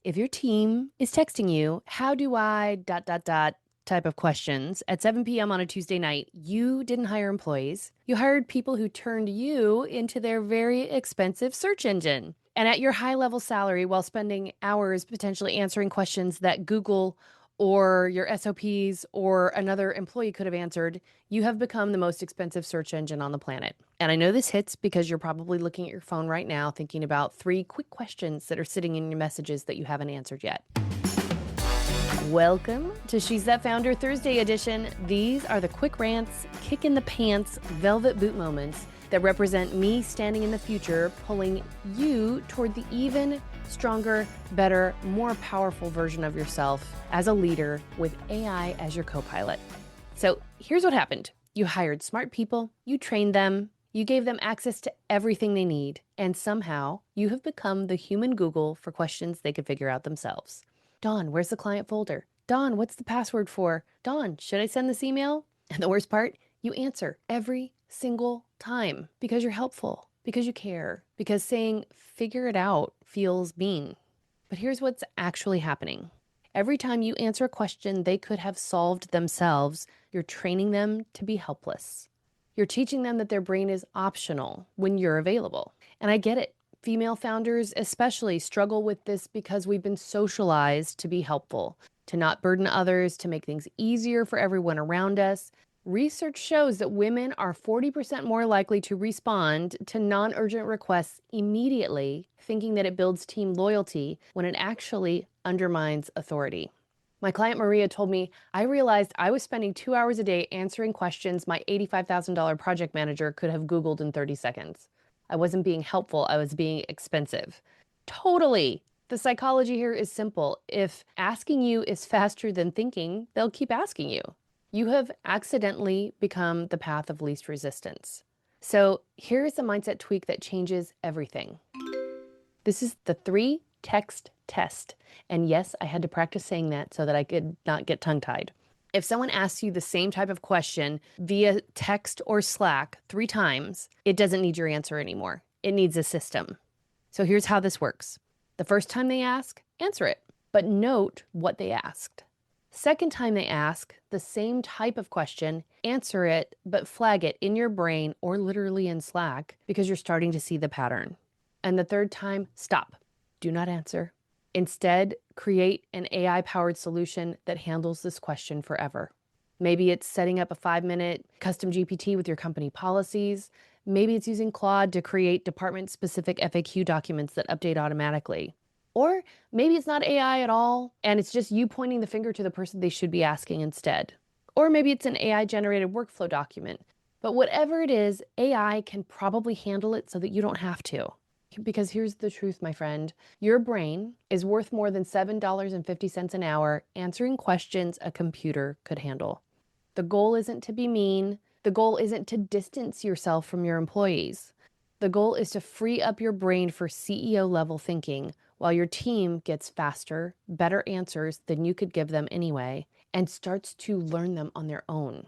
If your team is texting you, how do I type of questions at 7 p.m. on a Tuesday night, you didn't hire employees. You hired people who turned you into their very expensive search engine. And at your high level salary, while spending hours potentially answering questions that Google or your SOPs or another employee could have answered, you have become the most expensive search engine on the planet. And I know this hits because you're probably looking at your phone right now thinking about 3 quick questions that are sitting in your messages that you haven't answered yet. Welcome to She's That Founder Thursday edition. These are the quick rants, kick in the pants, velvet boot moments that represent me standing in the future, pulling you toward the even stronger, better, more powerful version of yourself as a leader with AI as your co-pilot. So here's what happened. You hired smart people, you trained them, you gave them access to everything they need, and somehow you have become the human Google for questions they could figure out themselves. Dawn, where's the client folder? Dawn, what's the password for? Dawn, should I send this email? And the worst part, you answer every single time because you're helpful, because you care, because saying figure it out feels mean. But here's what's actually happening. Every time you answer a question they could have solved themselves, you're training them to be helpless. You're teaching them that their brain is optional when you're available. And I get it. Female founders especially struggle with this because we've been socialized to be helpful, to not burden others, to make things easier for everyone around us. Research shows that women are 40% more likely to respond to non-urgent requests immediately, thinking that it builds team loyalty when it actually undermines authority. My client Maria told me, I realized I was spending 2 hours a day answering questions my $85,000 project manager could have Googled in 30 seconds. I wasn't being helpful, I was being expensive. Totally. The psychology here is simple. If asking you is faster than thinking, they'll keep asking you. You have accidentally become the path of least resistance. So here's a mindset tweak that changes everything. This is the 3-text test. And yes, I had to practice saying that so that I could not get tongue-tied. If someone asks you the same type of question via text or Slack 3 times, it doesn't need your answer anymore. It needs a system. So here's how this works. The first time they ask, answer it, but note what they asked. Second time they ask the same type of question, answer it, but flag it in your brain or literally in Slack because you're starting to see the pattern. And the third time, stop. Do not answer. Instead, create an AI-powered solution that handles this question forever. Maybe it's setting up a 5-minute custom GPT with your company policies. Maybe it's using Claude to create department-specific FAQ documents that update automatically. Or maybe it's not AI at all, and it's just you pointing the finger to the person they should be asking instead. Or maybe it's an AI-generated workflow document. But whatever it is, AI can probably handle it so that you don't have to. Because here's the truth, my friend. Your brain is worth more than $7.50 an hour answering questions a computer could handle. The goal isn't to be mean. The goal isn't to distance yourself from your employees. The goal is to free up your brain for CEO-level thinking while your team gets faster, better answers than you could give them anyway, and starts to learn them on their own.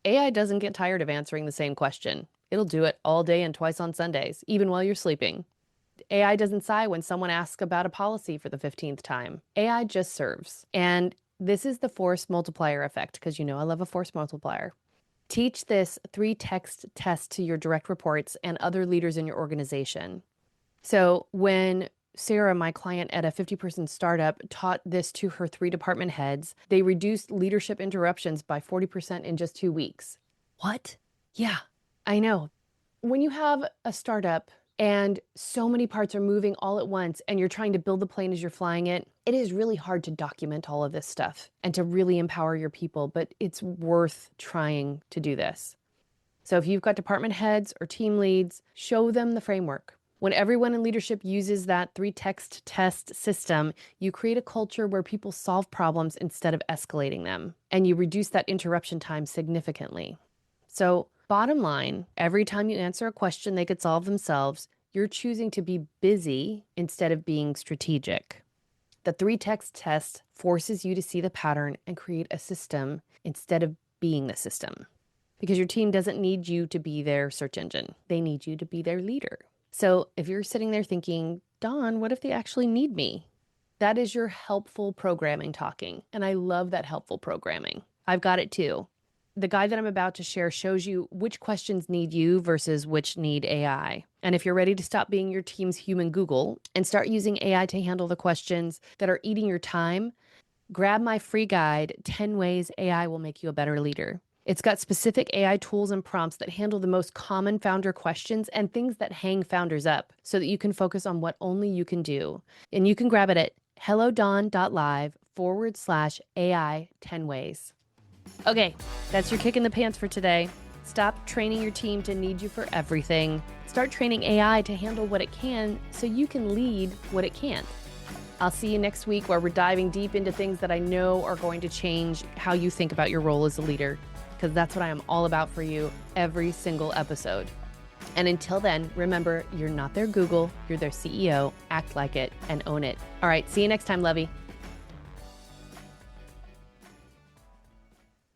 AI doesn't get tired of answering the same question. It'll do it all day and twice on Sundays, even while you're sleeping. AI doesn't sigh when someone asks about a policy for the 15th time. AI just serves. And this is the force multiplier effect, because you know I love a force multiplier. Teach this 3-text test to your direct reports and other leaders in your organization. So when Sarah, my client at a 50-person startup, taught this to her 3 department heads, they reduced leadership interruptions by 40% in just 2 weeks. What? Yeah, I know. When you have a startup and so many parts are moving all at once and you're trying to build the plane as you're flying it, it is really hard to document all of this stuff and to really empower your people, but it's worth trying to do this. So if you've got department heads or team leads, show them the framework. When everyone in leadership uses that 3-text test system, you create a culture where people solve problems instead of escalating them, and you reduce that interruption time significantly. So bottom line, every time you answer a question they could solve themselves, you're choosing to be busy instead of being strategic. The 3-text test forces you to see the pattern and create a system instead of being the system. Because your team doesn't need you to be their search engine. They need you to be their leader. So if you're sitting there thinking, Dawn, what if they actually need me? That is your helpful programming talking. And I love that helpful programming. I've got it too. The guide that I'm about to share shows you which questions need you versus which need AI. And if you're ready to stop being your team's human Google and start using AI to handle the questions that are eating your time, grab my free guide, 10 Ways AI Will Make You a Better Leader. It's got specific AI tools and prompts that handle the most common founder questions and things that hang founders up so that you can focus on what only you can do. And you can grab it at hellodon.live/AI 10 ways. Okay, that's your kick in the pants for today. Stop training your team to need you for everything. Start training AI to handle what it can so you can lead what it can't. I'll see you next week where we're diving deep into things that I know are going to change how you think about your role as a leader, because that's what I am all about for you every single episode. And until then, remember, you're not their Google, you're their CEO. Act like it and own it. All right, see you next time, Lovey.